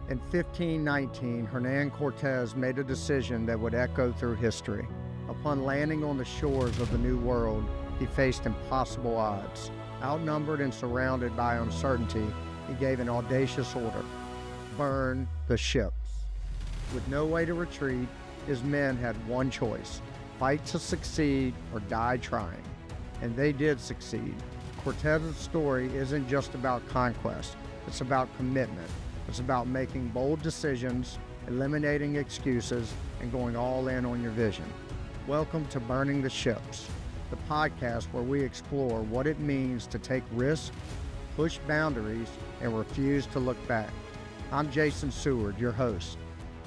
In 1519, Hernan Cortez made a decision that would echo through history. Upon landing on the shores of the New World, he faced impossible odds. Outnumbered and surrounded by uncertainty, he gave an audacious order: burn the ships. With no way to retreat, his men had one choice: fight to succeed or die trying. And they did succeed. Cortez's story isn't just about conquest, it's about commitment. It's about making bold decisions, eliminating excuses, and going all in on your vision. Welcome to Burning the Ships, the podcast where we explore what it means to take risks, push boundaries, and refuse to look back. I'm Jason Seward, your host,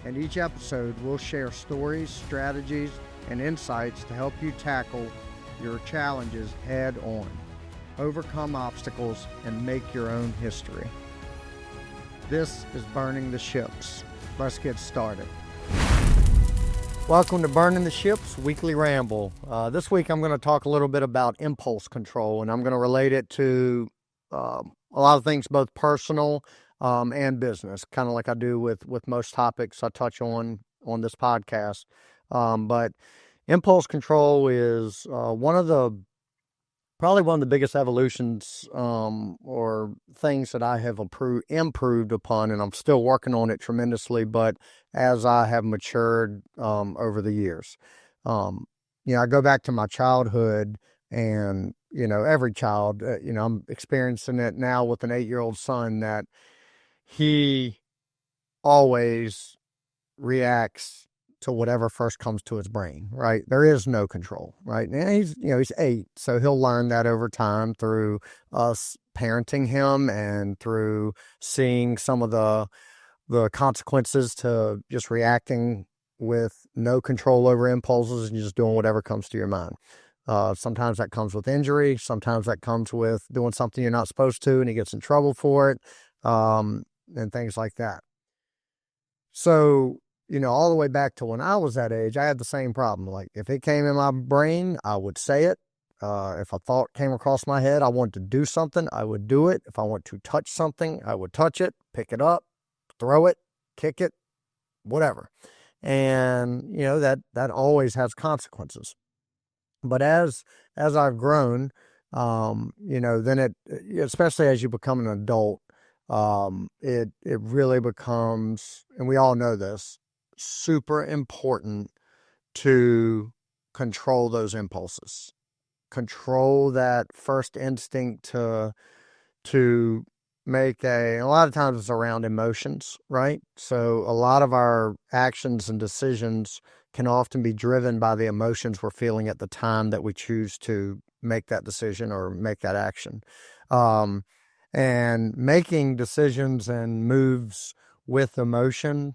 and each episode we'll share stories, strategies, and insights to help you tackle your challenges head on, overcome obstacles, and make your own history. This is Burning the Ships. Let's get started. Welcome to Burning the Ships Weekly Ramble. This week I'm going to talk a little bit about impulse control, and I'm going to relate it to a lot of things, both personal and business, kind of like I do with most topics I touch on this podcast. But impulse control is probably one of the biggest evolutions or things that I have improved upon, and I'm still working on it tremendously, but as I have matured over the years. I go back to my childhood, and, every child, I'm experiencing it now with an 8-year-old son, that he always reacts to whatever first comes to his brain, right? There is no control, right? And he's 8, so he'll learn that over time through us parenting him and through seeing some of the consequences to just reacting with no control over impulses and just doing whatever comes to your mind. Sometimes that comes with injury. Sometimes that comes with doing something you're not supposed to, and he gets in trouble for it, and things like that. So, all the way back to when I was that age, I had the same problem. Like, if it came in my brain, I would say it. If a thought came across my head, I wanted to do something, I would do it. If I want to touch something, I would touch it, pick it up, throw it, kick it, whatever. And, that always has consequences. But as I've grown, then it, especially as you become an adult, it really becomes, and we all know this, super important to control those impulses, control that first instinct to make a lot of times it's around emotions, right? So a lot of our actions and decisions can often be driven by the emotions we're feeling at the time that we choose to make that decision or make that action. And making decisions and moves with emotion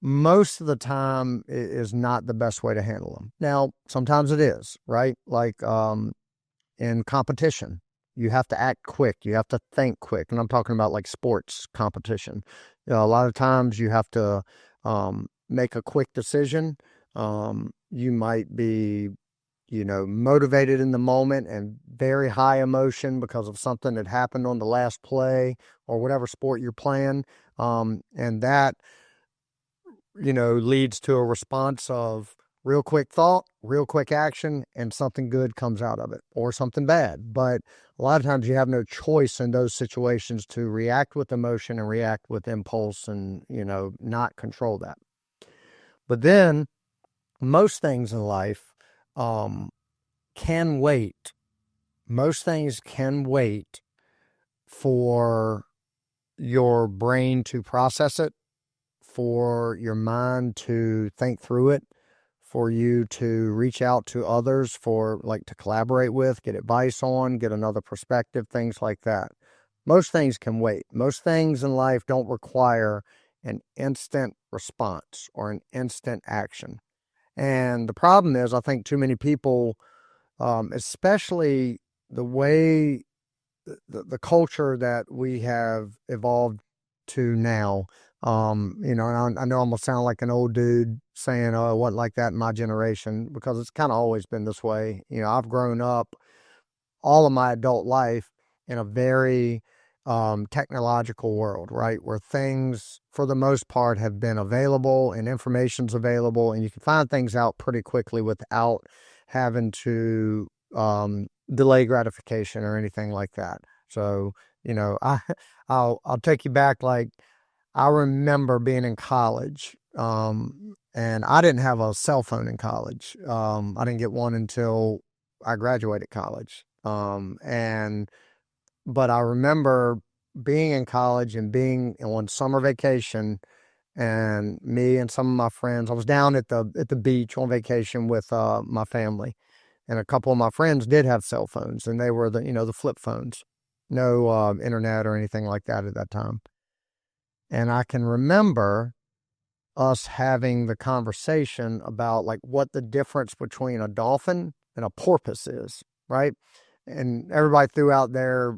most of the time is not the best way to handle them. Now, sometimes it is, right? Like in competition, you have to act quick. You have to think quick. And I'm talking about like sports competition. A lot of times you have to make a quick decision. You might be, motivated in the moment and very high emotion because of something that happened on the last play or whatever sport you're playing. And that leads to a response of real quick thought, real quick action, and something good comes out of it, or something bad. But a lot of times you have no choice in those situations to react with emotion and react with impulse and, not control that. But then most things in life can wait. Most things can wait for your brain to process it, for your mind to think through it, for you to reach out to others to collaborate with, get advice on, get another perspective, things like that. Most things can wait. Most things in life don't require an instant response or an instant action. And the problem is, I think too many people, especially the way the culture that we have evolved to now, and I know I'm gonna sound like an old dude saying, "Oh, it wasn't like that in my generation," because it's kind of always been this way. I've grown up all of my adult life in a very technological world, right? Where things, for the most part, have been available and information's available, and you can find things out pretty quickly without having to delay gratification or anything like that. So, I'll take you back. Like, I remember being in college, and I didn't have a cell phone in college. I didn't get one until I graduated college. But I remember being in college and being on summer vacation, and me and some of my friends. I was down at the beach on vacation with my family, and a couple of my friends did have cell phones, and they were the flip phones, no internet or anything like that at that time. And I can remember us having the conversation about like what the difference between a dolphin and a porpoise is, right? And everybody threw out their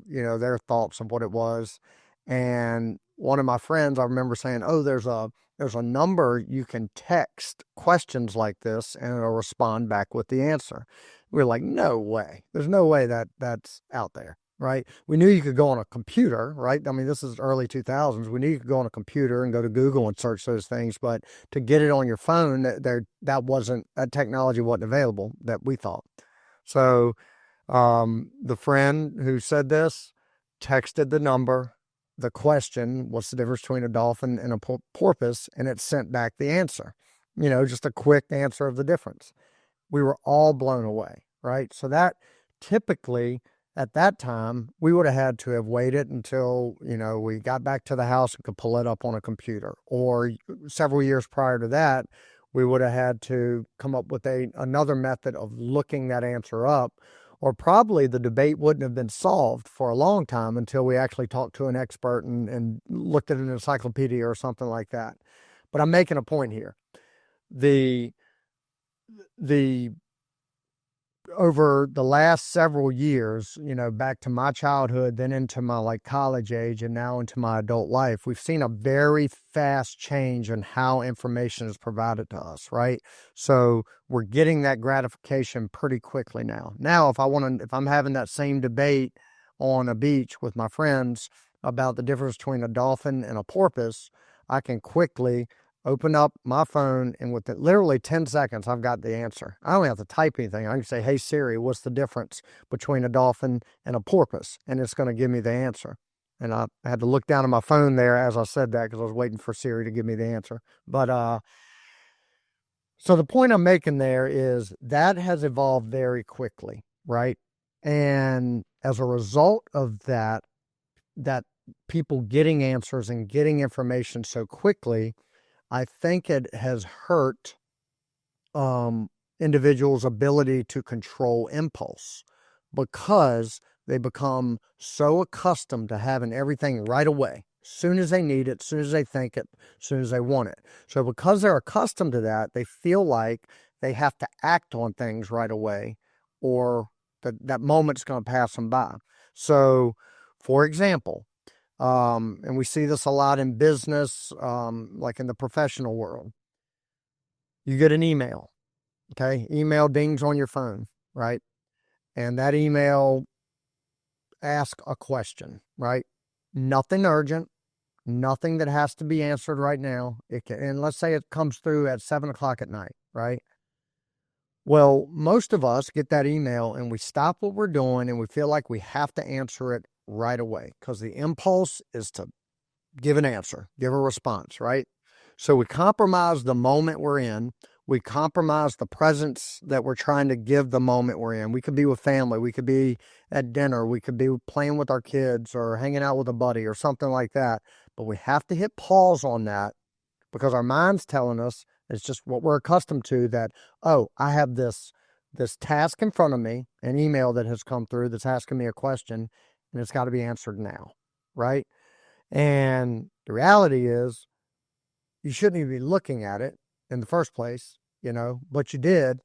thoughts of what it was. And one of my friends, I remember saying, "Oh, there's a number you can text questions like this, and it'll respond back with the answer." We were like, "No way! There's no way that's out there." Right? We knew you could go on a computer, right? I mean, this is early 2000s. We knew you could go on a computer and go to Google and search those things, but to get it on your phone, that technology wasn't available that we thought. So, the friend who said this texted the number, the question, what's the difference between a dolphin and a porpoise? And it sent back the answer, just a quick answer of the difference. We were all blown away, right? So that typically at that time, we would have had to have waited until, we got back to the house and could pull it up on a computer. Or several years prior to that, we would have had to come up with another method of looking that answer up. Or probably the debate wouldn't have been solved for a long time until we actually talked to an expert and looked at an encyclopedia or something like that. But I'm making a point here. The over the last several years, back to my childhood, then into my like college age, and now into my adult life, we've seen a very fast change in how information is provided to us, right? So we're getting that gratification pretty quickly now. Now, if I'm having that same debate on a beach with my friends about the difference between a dolphin and a porpoise, I can quickly open up my phone, and within literally 10 seconds, I've got the answer. I don't have to type anything. I can say, "Hey Siri, what's the difference between a dolphin and a porpoise?" And it's going to give me the answer. And I had to look down at my phone there as I said that because I was waiting for Siri to give me the answer. But so the point I'm making there is that has evolved very quickly, right? And as a result of that people getting answers and getting information so quickly, I think it has hurt individuals' ability to control impulse because they become so accustomed to having everything right away, as soon as they need it, as soon as they think it, as soon as they want it. So because they're accustomed to that, they feel like they have to act on things right away, or that moment's going to pass them by. So, for example, and we see this a lot in business, like in the professional world. You get an email, okay? Email dings on your phone, right? And that email asks a question, right? Nothing urgent, nothing that has to be answered right now. And let's say it comes through at 7 o'clock at night, right? Well, most of us get that email and we stop what we're doing and we feel like we have to answer it right away because the impulse is to give an answer, give a response, right? So we compromise the moment we're in. We compromise the presence that we're trying to give the moment we're in. We could be with family. We could be at dinner. We could be playing with our kids or hanging out with a buddy or something like that. But we have to hit pause on that because our mind's telling us, it's just what we're accustomed to, that, oh, I have this task in front of me, an email that has come through that's asking me a question, and it's got to be answered now, right? And the reality is, you shouldn't even be looking at it in the first place, but you did.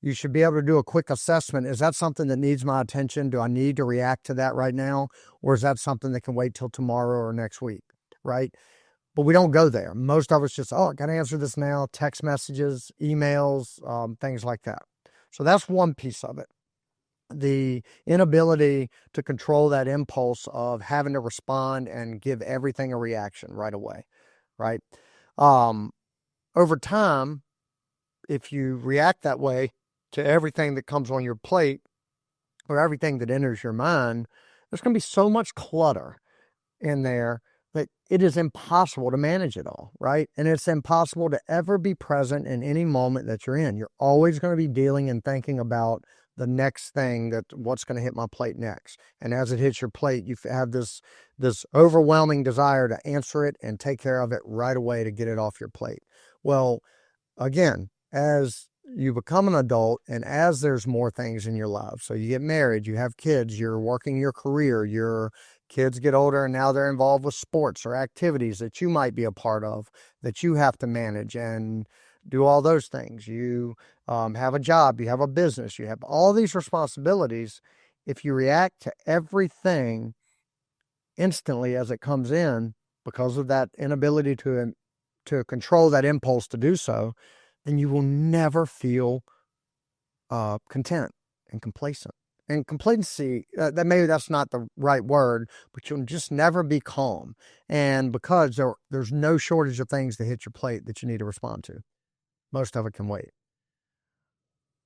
You should be able to do a quick assessment. Is that something that needs my attention? Do I need to react to that right now? Or is that something that can wait till tomorrow or next week, right? But we don't go there. Most of us just, I got to answer this now, text messages, emails, things like that. So that's one piece of it. the inability to control that impulse of having to respond and give everything a reaction right away, right? Um, Over time, if you react that way to everything that comes on your plate or everything that enters your mind, there's going to be so much clutter in there that it is impossible to manage it all, right? And it's impossible to ever be present in any moment that you're in. You're always going to be dealing and thinking about the next thing, that what's going to hit my plate next. And as it hits your plate, you have this overwhelming desire to answer it and take care of it right away to get it off your plate. Well, again, as you become an adult and as there's more things in your life, so you get married, you have kids, you're working your career, your kids get older and now they're involved with sports or activities that you might be a part of that you have to manage and do all those things. You have a job, you have a business, you have all these responsibilities. If you react to everything instantly as it comes in because of that inability to control that impulse to do so, then you will never feel content and complacent. And complacency, that maybe that's not the right word, but you'll just never be calm. And because there's no shortage of things to hit your plate that you need to respond to. Most of it can wait.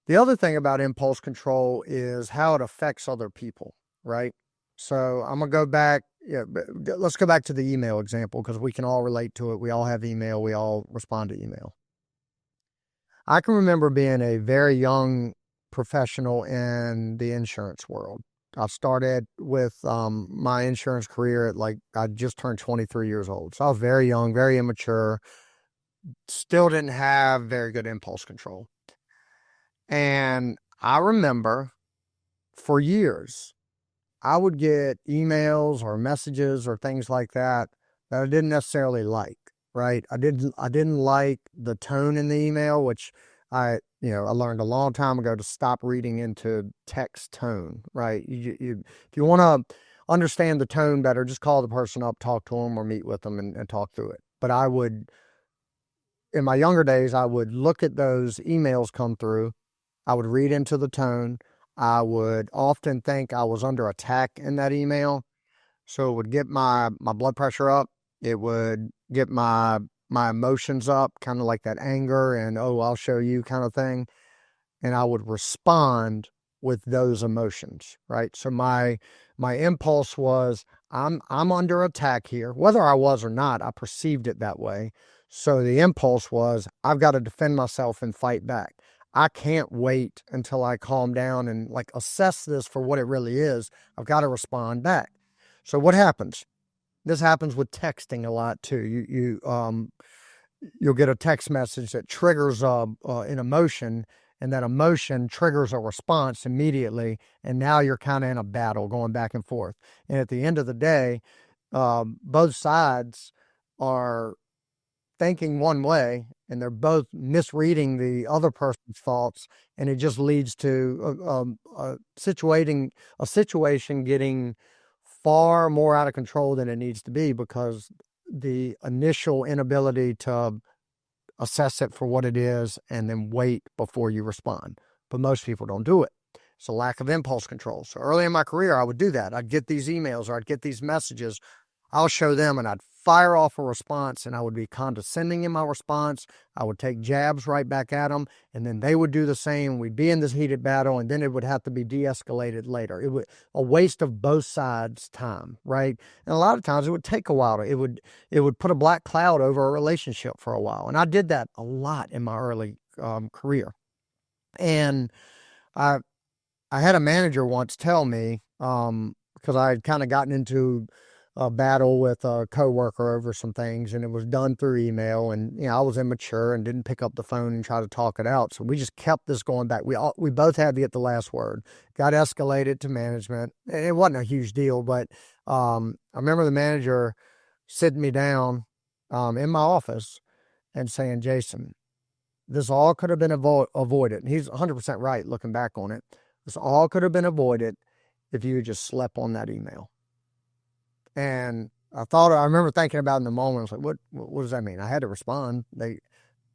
The other thing about impulse control is how it affects other people, right? So I'm going to go back. Yeah, let's go back to the email example because we can all relate to it. We all have email. We all respond to email. I can remember being a very young professional in the insurance world. I started with my insurance career at I just turned 23 years old. So I was very young, very immature, still didn't have very good impulse control. And I remember for years, I would get emails or messages or things like that that I didn't necessarily like, right? I didn't like the tone in the email, which I learned a long time ago to stop reading into text tone, right? If you want to understand the tone better, just call the person up, talk to them, or meet with them and talk through it. But in my younger days, I would look at those emails come through. I would read into the tone. I would often think I was under attack in that email. So it would get my blood pressure up. It would get my emotions up, kind of like that anger and, oh, I'll show you kind of thing. And I would respond with those emotions, right? So my impulse was I'm under attack here. Whether I was or not, I perceived it that way. So the impulse was I've got to defend myself and fight back. I can't wait until I calm down and assess this for what it really is. I've got to respond back. So what happens? This happens with texting a lot too. You'll get a text message that triggers an emotion, and that emotion triggers a response immediately. And now you're kind of in a battle going back and forth. And at the end of the day, both sides are thinking one way and they're both misreading the other person's thoughts. And it just leads to a situation getting far more out of control than it needs to be because the initial inability to assess it for what it is and then wait before you respond. But most people don't do it. It's a lack of impulse control. So early in my career, I would do that. I'd get these emails or I'd get these messages. I'll show them and I'd fire off a response and I would be condescending in my response. I would take jabs right back at them and then they would do the same. We'd be in this heated battle and then it would have to be de-escalated later. It would a waste of both sides' time, right? And a lot of times it would take a while. It would put a black cloud over a relationship for a while. And I did that a lot in my early career. And I had a manager once tell me, because I had kind of gotten into a battle with a coworker over some things, and it was done through email. And I was immature and didn't pick up the phone and try to talk it out. So we just kept this going back. We both had to get the last word. Got escalated to management. It wasn't a huge deal, but I remember the manager sitting me down in my office and saying, "Jason, this all could have been avoided." And he's 100% right looking back on it. This all could have been avoided if you had just slept on that email. And I remember thinking about it in the moment. I was like, what does that mean? I had to respond.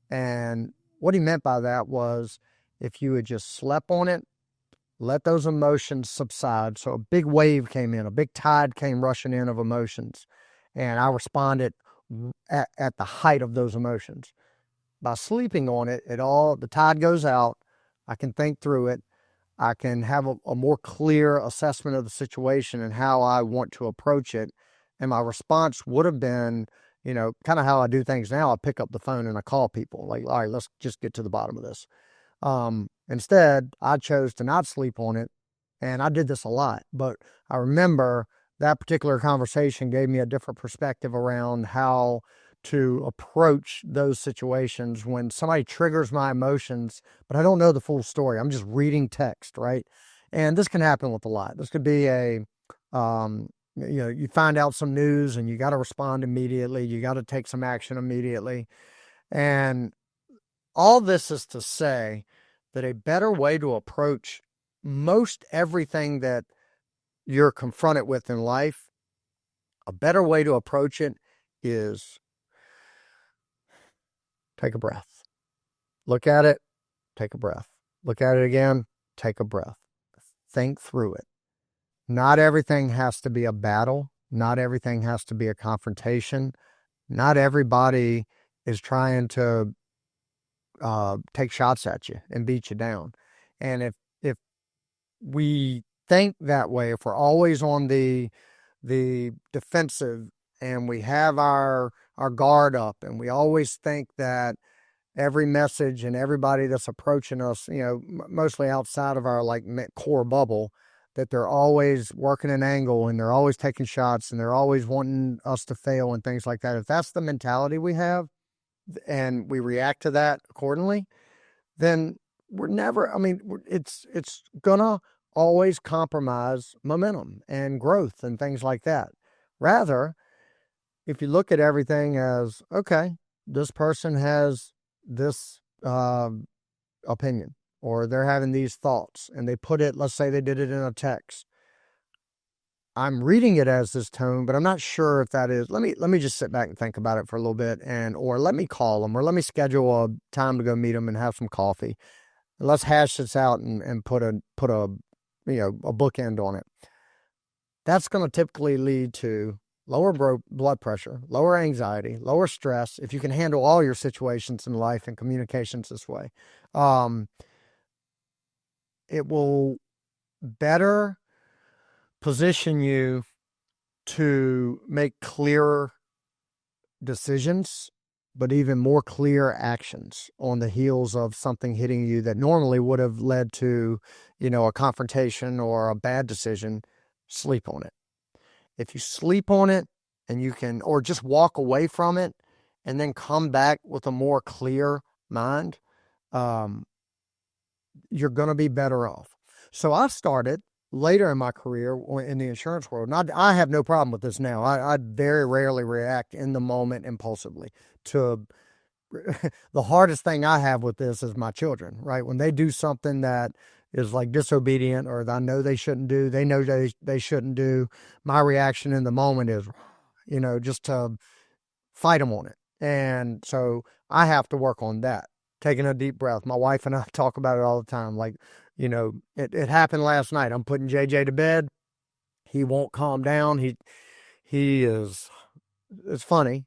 And what he meant by that was if you had just slept on it, let those emotions subside. So a big wave came in, a big tide came rushing in of emotions, and I responded at the height of those emotions. By sleeping on it, the tide goes out. I can think through it. I can have a more clear assessment of the situation and how I want to approach it. And my response would have been, kind of how I do things now. I pick up the phone and I call people like, all right, let's just get to the bottom of this. Instead, I chose to not sleep on it. And I did this a lot, but I remember that particular conversation gave me a different perspective around how to approach those situations when somebody triggers my emotions, but I don't know the full story. I'm just reading text, right? And this can happen with a lot. This could be you find out some news and you got to respond immediately. You got to take some action immediately. And all this is to say that a better way to approach most everything that you're confronted with in life, a better way to approach it is take a breath. Look at it, take a breath. Look at it again, take a breath. Think through it. Not everything has to be a battle. Not everything has to be a confrontation. Not everybody is trying to take shots at you and beat you down. And if we think that way, if we're always on the defensive and we have our guard up and we always think that every message and everybody that's approaching us, mostly outside of our core bubble, that they're always working an angle and they're always taking shots and they're always wanting us to fail and things like that. If that's the mentality we have and we react to that accordingly, then we're never, it's gonna always compromise momentum and growth and things like that. Rather, if you look at everything as, okay, this person has this opinion, or they're having these thoughts, and they put it, let's say they did it in a text. I'm reading it as this tone, but I'm not sure if that is, let me just sit back and think about it for a little bit, or let me call them, or let me schedule a time to go meet them and have some coffee. Let's hash this out and put a bookend on it. That's going to typically lead to lower blood pressure, lower anxiety, lower stress, if you can handle all your situations in life and communications this way. It will better position you to make clearer decisions, but even more clear actions on the heels of something hitting you that normally would have led to, a confrontation or a bad decision. Sleep on it. If you sleep on it and you can, or just walk away from it and then come back with a more clear mind, you're going to be better off. So I started later in my career in the insurance world. And I have no problem with this now. I very rarely react in the moment impulsively to the hardest thing I have with this is my children, right? When they do something that is like disobedient or I know they shouldn't do, they know they shouldn't do, my reaction in the moment is, just to fight them on it. And so I have to work on that. Taking a deep breath. My wife and I talk about it all the time. Like, it happened last night. I'm putting JJ to bed. He won't calm down. It's funny.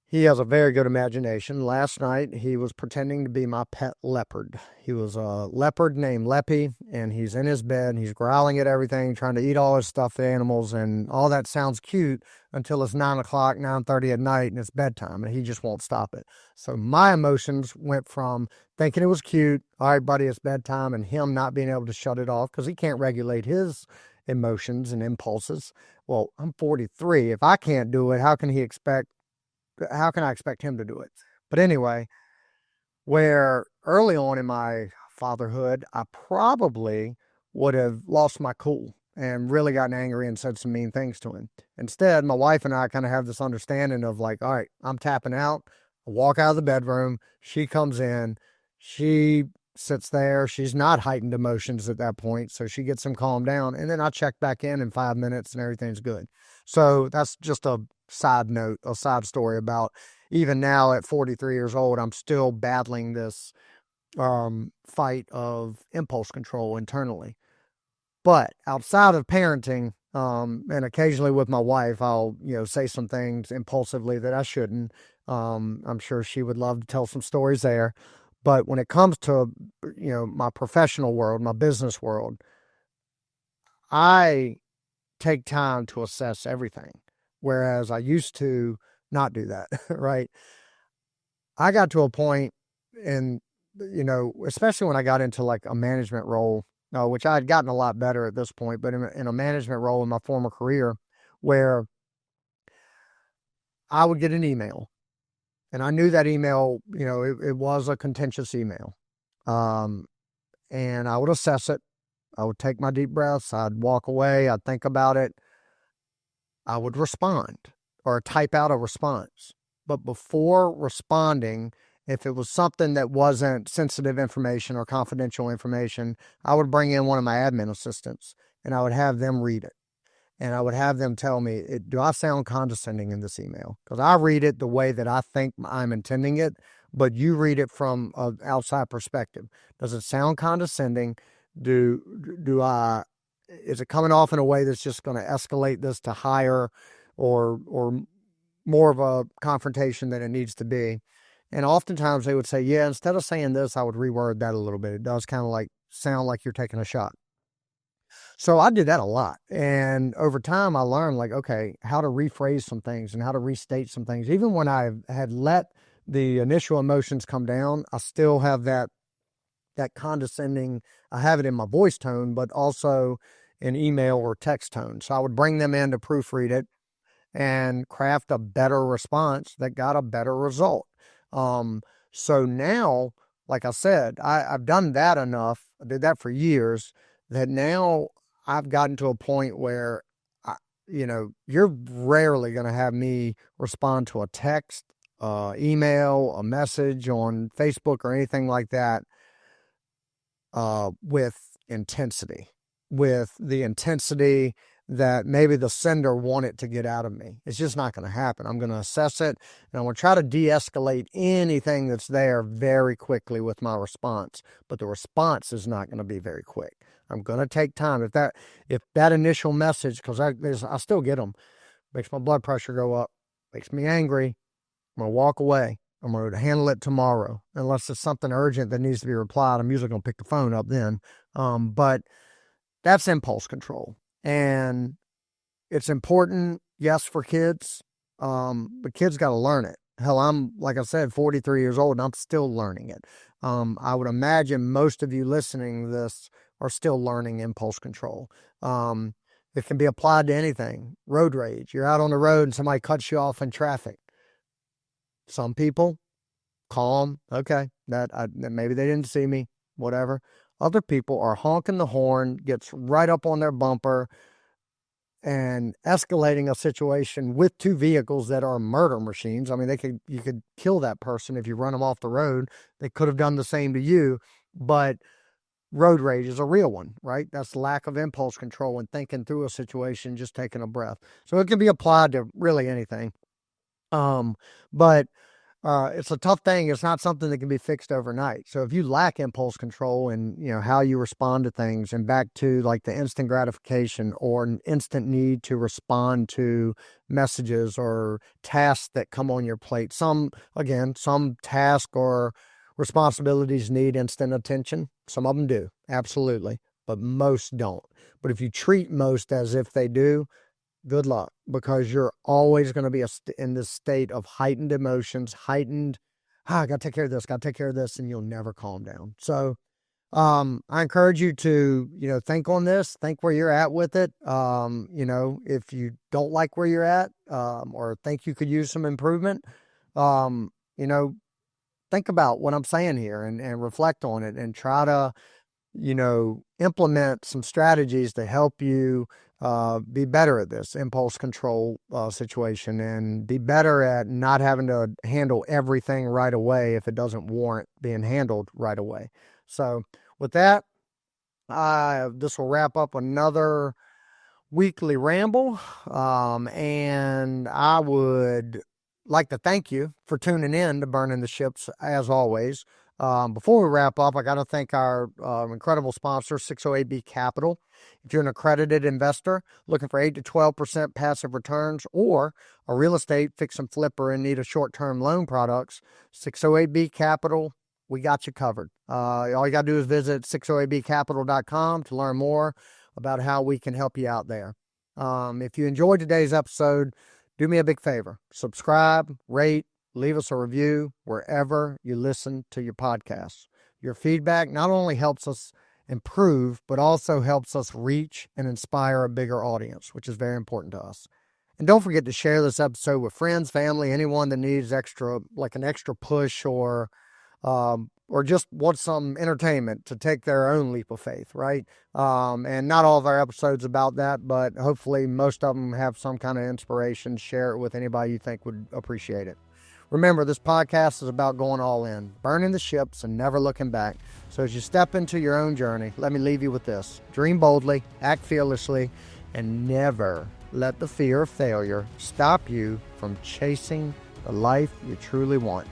He has a very good imagination. Last night, he was pretending to be my pet leopard. He was a leopard named Leppy, and he's in his bed, and he's growling at everything, trying to eat all his stuffed animals, and all that sounds cute until it's 9 o'clock, 9:30 at night, and it's bedtime, and he just won't stop it. So my emotions went from thinking it was cute, all right, buddy, it's bedtime, and him not being able to shut it off because he can't regulate his emotions and impulses. Well, I'm 43. If I can't do it, how can I expect him to do it? But anyway, where early on in my fatherhood, I probably would have lost my cool and really gotten angry and said some mean things to him. Instead, my wife and I kind of have this understanding of like, all right, I'm tapping out. I walk out of the bedroom. She comes in. She sits there. She's not heightened emotions at that point. So she gets him calmed down. And then I check back in 5 minutes and everything's good. So that's just a side note, a side story about even now at 43 years old, I'm still battling this fight of impulse control internally. But outside of parenting, and occasionally with my wife, I'll, say some things impulsively that I shouldn't. I'm sure she would love to tell some stories there. But when it comes to, my professional world, my business world, I take time to assess everything. Whereas I used to not do that, right? I got to a point in, especially when I got into like a management role, which I had gotten a lot better at this point, but in a management role in my former career, where I would get an email and I knew that email, it was a contentious email. Um, and I would assess it. I would take my deep breaths. I'd walk away. I'd think about it. I would respond or type out a response. But before responding, if it was something that wasn't sensitive information or confidential information, I would bring in one of my admin assistants and I would have them read it. And I would have them tell me, do I sound condescending in this email? Because I read it the way that I think I'm intending it, but you read it from an outside perspective. Does it sound condescending? Do I is it coming off in a way that's just going to escalate this to higher or more of a confrontation than it needs to be? And oftentimes they would say, yeah, instead of saying this, I would reword that a little bit. It does kind of like sound like you're taking a shot. So I did that a lot. And over time, I learned like, okay, how to rephrase some things and how to restate some things. Even when I had let the initial emotions come down, I still have that condescending, I have it in my voice tone, but also in email or text tone. So I would bring them in to proofread it and craft a better response that got a better result. Um, so now, like I said, I've done that enough. I did that for years that now I've gotten to a point where, you're rarely going to have me respond to a text, email, a message on Facebook or anything like that with intensity, with the intensity that maybe the sender wanted to get out of me. It's just not going to happen. I'm going to assess it and I'm going to try to de-escalate anything that's there very quickly with my response. But the response is not going to be very quick. I'm going to take time. If that initial message, because I still get them, makes my blood pressure go up, makes me angry, I'm going to walk away. I'm going to handle it tomorrow. Unless it's something urgent that needs to be replied, I'm usually going to pick the phone up then. But that's impulse control. And it's important, yes, for kids, but kids got to learn it. Hell, I'm, like I said, 43 years old and I'm still learning it. I would imagine most of you listening to this are still learning impulse control. It can be applied to anything. Road rage. You're out on the road and somebody cuts you off in traffic. Some people, calm, okay, that maybe they didn't see me, whatever. Other people are honking the horn, gets right up on their bumper, and escalating a situation with two vehicles that are murder machines. I mean, you could kill that person if you run them off the road. They could have done the same to you, but road rage is a real one, right? That's lack of impulse control and thinking through a situation, just taking a breath. So it can be applied to really anything. But it's a tough thing. It's not something that can be fixed overnight. So if you lack impulse control and how you respond to things, and back to like the instant gratification or an instant need to respond to messages or tasks that come on your plate. Some tasks or responsibilities need instant attention. Some of them do, absolutely, but most don't. But if you treat most as if they do, good luck, because you're always going to be in this state of heightened emotions, I got to take care of this, and you'll never calm down. So I encourage you to, think on this, think where you're at with it. If you don't like where you're at, or think you could use some improvement, um, you know, think about what I'm saying here and reflect on it and try to, implement some strategies to help you be better at this impulse control situation and be better at not having to handle everything right away if it doesn't warrant being handled right away. So with that, this will wrap up another weekly ramble. And I would like to thank you for tuning in to Burning the Ships as always. Before we wrap up, I got to thank our incredible sponsor, 608B Capital. If you're an accredited investor looking for 8 to 12% passive returns, or a real estate fix and flipper in need of short-term loan products, 608B Capital, we got you covered. All you got to do is visit 608bcapital.com to learn more about how we can help you out there. If you enjoyed today's episode, do me a big favor. Subscribe, rate, leave us a review wherever you listen to your podcasts. Your feedback not only helps us improve, but also helps us reach and inspire a bigger audience, which is very important to us. And don't forget to share this episode with friends, family, anyone that needs an extra push or just wants some entertainment to take their own leap of faith, right? And not all of our episodes about that, but hopefully most of them have some kind of inspiration. Share it with anybody you think would appreciate it. Remember, this podcast is about going all in, burning the ships and never looking back. So as you step into your own journey, let me leave you with this. Dream boldly, act fearlessly, and never let the fear of failure stop you from chasing the life you truly want.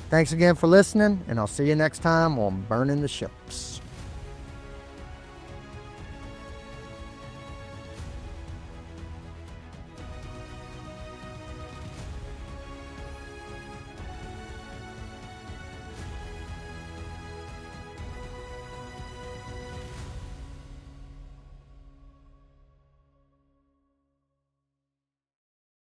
Thanks again for listening, and I'll see you next time on Burning the Ships.